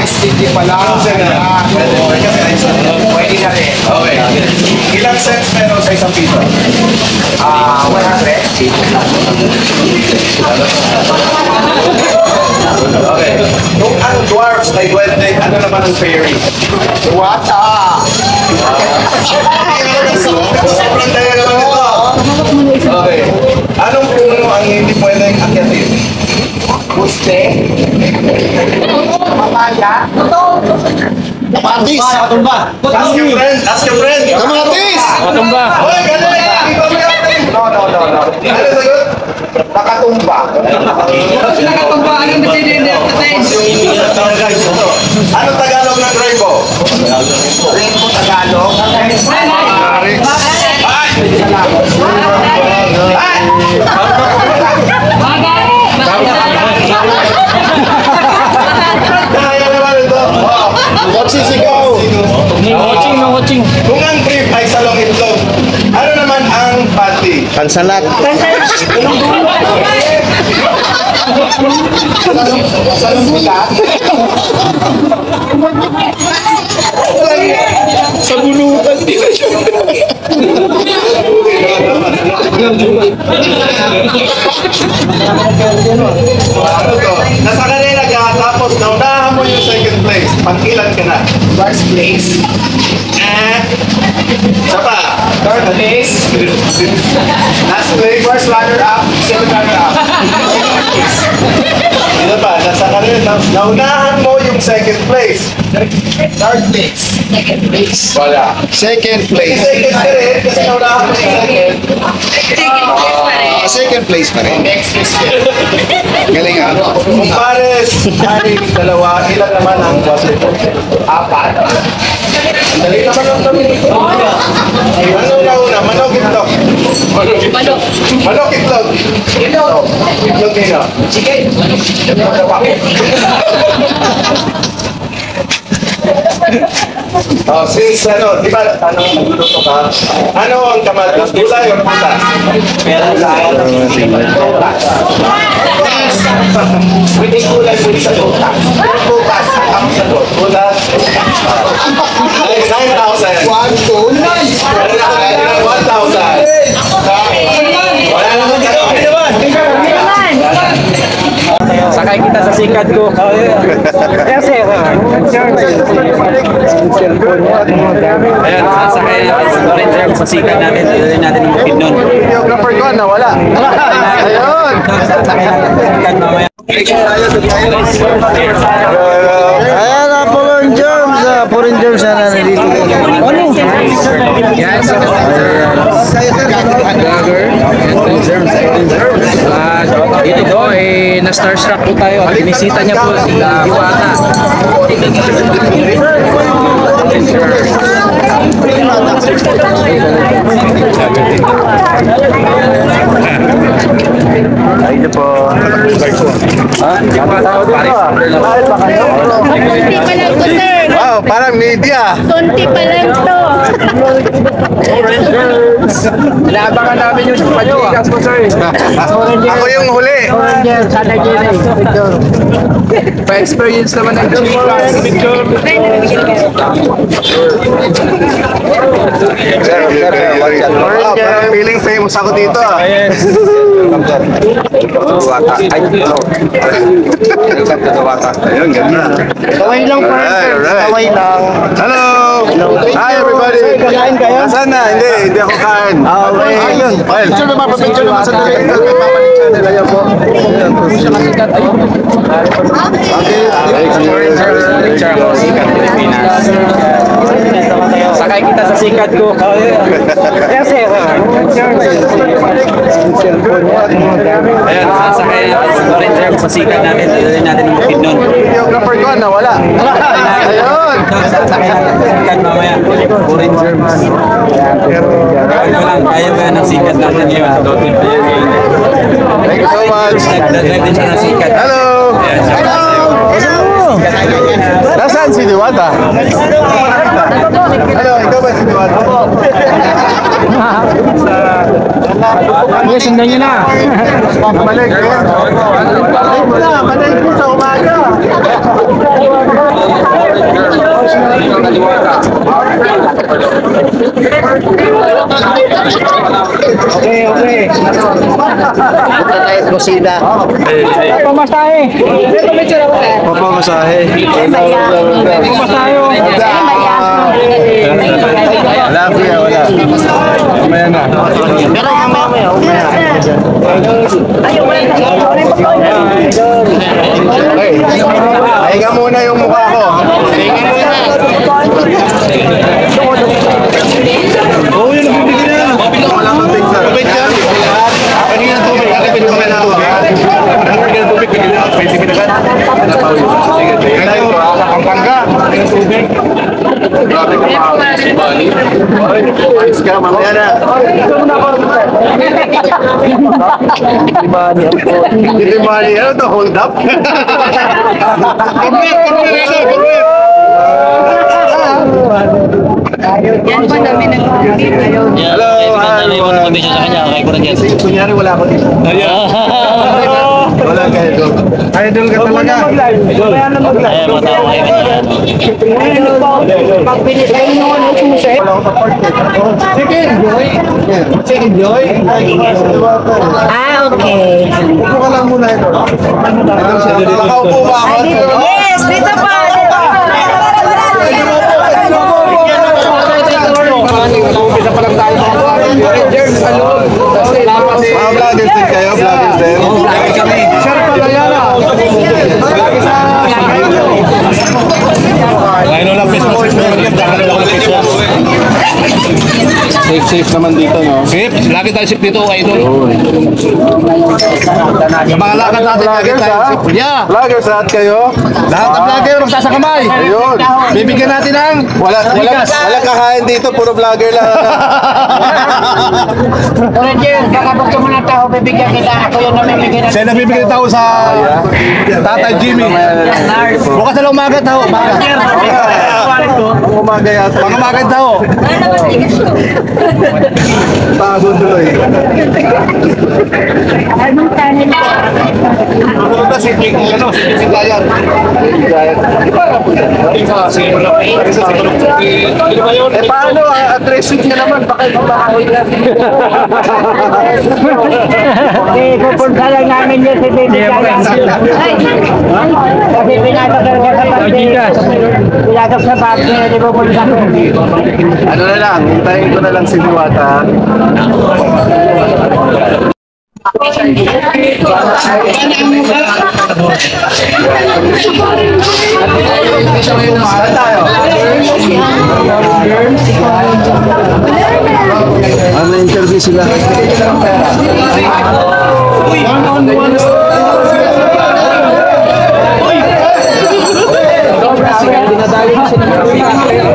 STD pala. Pwede na rin. Okay. Ilang sets meron sa isang piso? 100. Okay. Kung ang dwarfs ay duwende, ano naman ang fairy? Wata. Sobrang daya naman ito. Okay. Anong puno ang hindi pwedeng akyatin? Guste. Mamaya. Kamatis! Katumba! Ask your friend! Ask your friend! Kamatis! Katumba. Hoy, galing! No. Ano sagot? Nakatumba. Nakatumba, anong nag-entertain? Anong Tagalog ng rainbow? Rainbow Tagalog. Kaya naman ito. Magsisigaw! Watching. Kung ang brief ay salong itlog, ano naman ang panty? Pansalat! Sa bulutan. Ano to? Nasa kanila ka, tapos naunahan mo yung second place. Pang-ilan ka na? First place. Isa pa. Third place. Last place. First runner up. Second runner up. Isa pa. Nasa kanila, naunahan mo yung second place. Third place. Second place. Wala. Second place! Second ka rin, kasi naunahan mo yung second. Second place pa rin. Next place. Galing ah. Kung pares, anim, dalawa, ilan naman ang water? Apat. Dali naman ang kami. Ano una? Manok itlog. Manok itlog. Itlog. Itlog nila. Chicken. Itlog na pa. Oh, since ano, di ba, nagluto ka? Ano ang kamatis? Gulay o putas? Pwede kulay pwede sa tutas. Putas. Ang sagot. Putas. 9,000. 1, 2, 1,000. Wala naman dito. Sakay kita sa sikat ko. Kasi, ayan, sasakay sa ranger sa sikat natin. Dali natin yung bukid nun. videographer ko, nawala. Ayun! Sasakay natin sa sikat mamaya. Ayan na, Foreign Germs! Foreign Germs na nandito. Yes, dito po, na-starstruck po tayo at binisita niya po si Diwata. Ayun po. Wow, parang media. Konti pa lang to. Inaabangan namin yung pag-iigas mo, sir. Ako yung huli. Pa-experience naman ng G-Class. Wow, parang feeling famous ako dito ah. Ayun, ganda. Kaway lang po. Kaway lang. Hello! Hi everybody! Kakain kayo? Nasaan na? Hindi ako kain. Okay. Ayun. Picture naman, pa-picture naman sa dali. Papalit channel, ayan po. Sakay kita sa sikat ko. Kasi, ayan, sasakay sa ranger sa sikat natin. Dali natin yung bukid nun. Videographer ko, nawala. Ayun! Sasakay natin sa sikat mamaya. Foreign germs. Kaya ba ng sikat natin yun? Thank you so much. Nagdadrive din siya ng sikat. Hello! Hello! Nasaan si Diwata? Hello, ikaw ba si Diwata? Okay, sundan nyo na. Balik mo sa umaga. Okay. Kusina. Pamasahe. Papamasahe. Pamasahe. Wala kuya, wala. Mamaya na. Pero mamaya. Pahinga muna yung mukha ko. Oo, yun ang bibigyan na. Wala kang tigsa. Tubig yan. Kanina tubig. Pwede ba na tubig? Kanina tubig. Pwede ka na ka. Sige, tingnan tayo. Pampanga. Tubig. Grabe ka pa. Bali. Ayos ka, mamaya na. Hindi mali. Ano to? Hold up? Kurwet. Yan pa dami nag-video ngayon. Hello, hi. Kunyari wala ako dito. Wala ka idol. Idol ka talaga. Pag pinitay mo ano susi. Chicken Joy. Ah, okay. Upo ka lang muna ito. Nakaupo ba ako? Yes, dito pa. Umpisa pa lang tayo mga Rangers. Mga vloggers din kayo? Vloggers din? Share pala yan ah. Lagi sa... Ayun lang, Facebook. Safe naman dito, no? Safe. Lagi tayo safe dito, idol. Yung mga lakad natin, lagi tayo. Yeah. Vloggers lahat kayo? Lahat ng vlogger magsasakamay. Ayun. Bibigyan natin ng Wala kakain dito, puro vlogger lang. Ranger, kakabukto mo na tao, bibigyan kita. Ako yung namimigyan Siya nabibigyan tao sa Tatay Jimmy. Bukas na lang umaga tao. Umaga yata. Mga umaga tao. Tago tuloy. Ano ba si Dayan? Paano? Addressing niya naman. Baka ipapakoy lang. Pupunta lang namin yun si Baby Kasi pinatag talaga sa pagkakas. Pinatag sa pagkakas, di pupunta. Ano na lang, hintayin ko na lang si Diwata. Ano interview sila? Dinadali ko sila.